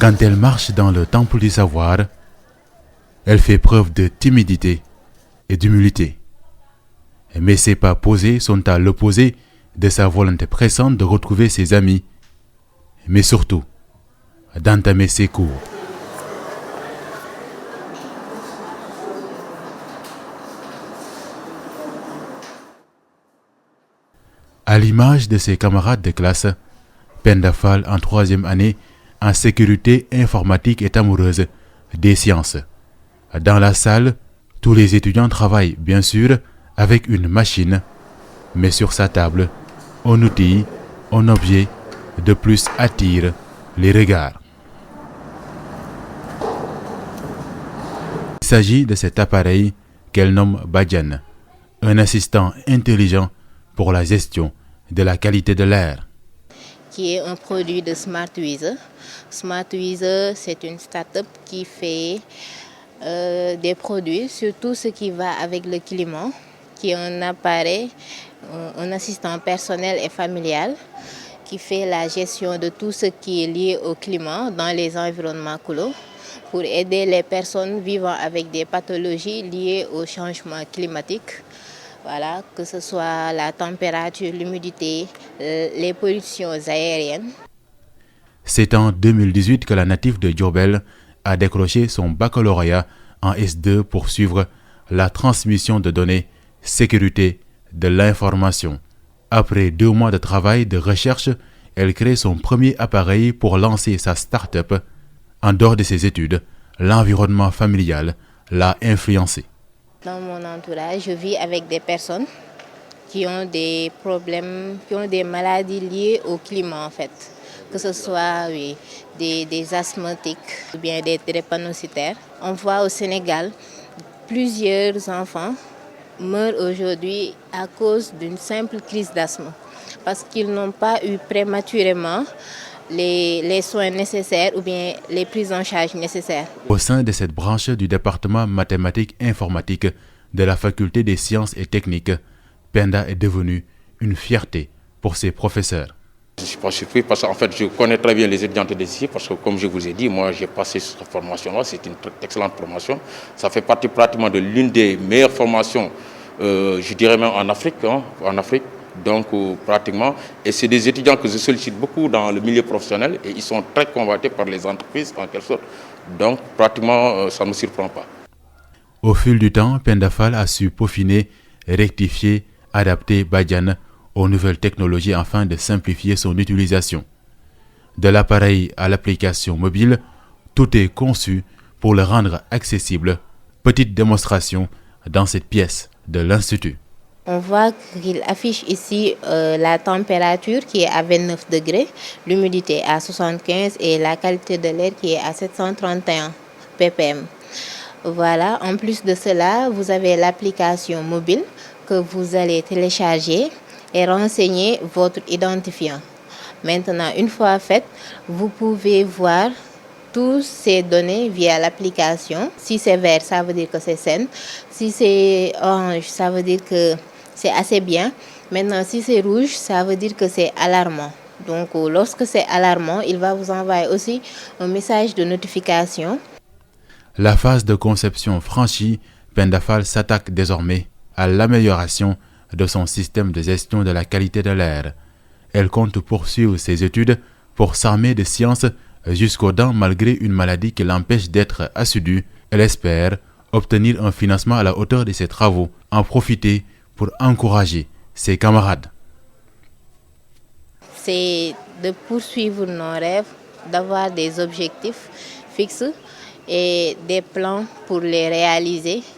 Quand elle marche dans le temple du savoir, elle fait preuve de timidité et d'humilité. Mais ses pas posés sont à l'opposé de sa volonté pressante de retrouver ses amis, mais surtout d'entamer ses cours. À l'image de ses camarades de classe, Penda Fall, en 3e année en sécurité informatique, est amoureuse des sciences. Dans la salle, tous les étudiants travaillent bien sûr avec une machine, mais sur sa table, un outil, un objet de plus attire les regards. Il s'agit de cet appareil qu'elle nomme Badiane, un assistant intelligent pour la gestion de la qualité de l'air. Qui est un produit de SmartWeather. SmartWeather, c'est une start-up qui fait des produits sur tout ce qui va avec le climat, qui est un appareil, un assistant personnel et familial qui fait la gestion de tout ce qui est lié au climat dans les environnements clos pour aider les personnes vivant avec des pathologies liées au changement climatique. Voilà, que ce soit la température, l'humidité, les pollutions aériennes. C'est en 2018 que la native de Diourbel a décroché son baccalauréat en S2 pour suivre la transmission de données, sécurité de l'information. Après 2 mois de travail de recherche, elle crée son premier appareil pour lancer sa start-up. En dehors de ses études, l'environnement familial l'a influencée. Dans mon entourage, je vis avec des personnes qui ont des problèmes, qui ont des maladies liées au climat en fait. Que ce soit des asthmatiques ou bien des drépanocytaires. On voit au Sénégal plusieurs enfants meurent aujourd'hui à cause d'une simple crise d'asthme parce qu'ils n'ont pas eu prématurément les soins nécessaires ou bien les prises en charge nécessaires. Au sein de cette branche du département mathématiques informatique de la faculté des sciences et techniques, Penda est devenue une fierté pour ses professeurs. Je ne suis pas surpris parce qu'en fait, je connais très bien les étudiantes d'ici parce que comme je vous ai dit, moi j'ai passé cette formation-là, c'est une excellente formation. Ça fait partie pratiquement de l'une des meilleures formations, je dirais même en Afrique. Donc pratiquement, et c'est des étudiants que je sollicite beaucoup dans le milieu professionnel et ils sont très convoités par les entreprises en quelque sorte. Donc pratiquement, ça ne me surprend pas. Au fil du temps, Penda Fall a su peaufiner, rectifier, adapter Badiane aux nouvelles technologies afin de simplifier son utilisation. De l'appareil à l'application mobile, tout est conçu pour le rendre accessible. Petite démonstration dans cette pièce de l'Institut. On voit qu'il affiche ici la température qui est à 29 degrés, l'humidité à 75 et la qualité de l'air qui est à 731 ppm. Voilà, en plus de cela, vous avez l'application mobile que vous allez télécharger et renseigner votre identifiant. Maintenant, une fois fait, vous pouvez voir toutes ces données via l'application. Si c'est vert, ça veut dire que c'est sain. Si c'est orange, ça veut dire que c'est assez bien. Maintenant, si c'est rouge, ça veut dire que c'est alarmant. Donc, lorsque c'est alarmant, il va vous envoyer aussi un message de notification. La phase de conception franchie, Penda Fall s'attaque désormais à l'amélioration de son système de gestion de la qualité de l'air. Elle compte poursuivre ses études pour s'armer de sciences jusqu'aux dents malgré une maladie qui l'empêche d'être assidue. Elle espère obtenir un financement à la hauteur de ses travaux, en profiter pour encourager ses camarades. C'est de poursuivre nos rêves, d'avoir des objectifs fixes et des plans pour les réaliser.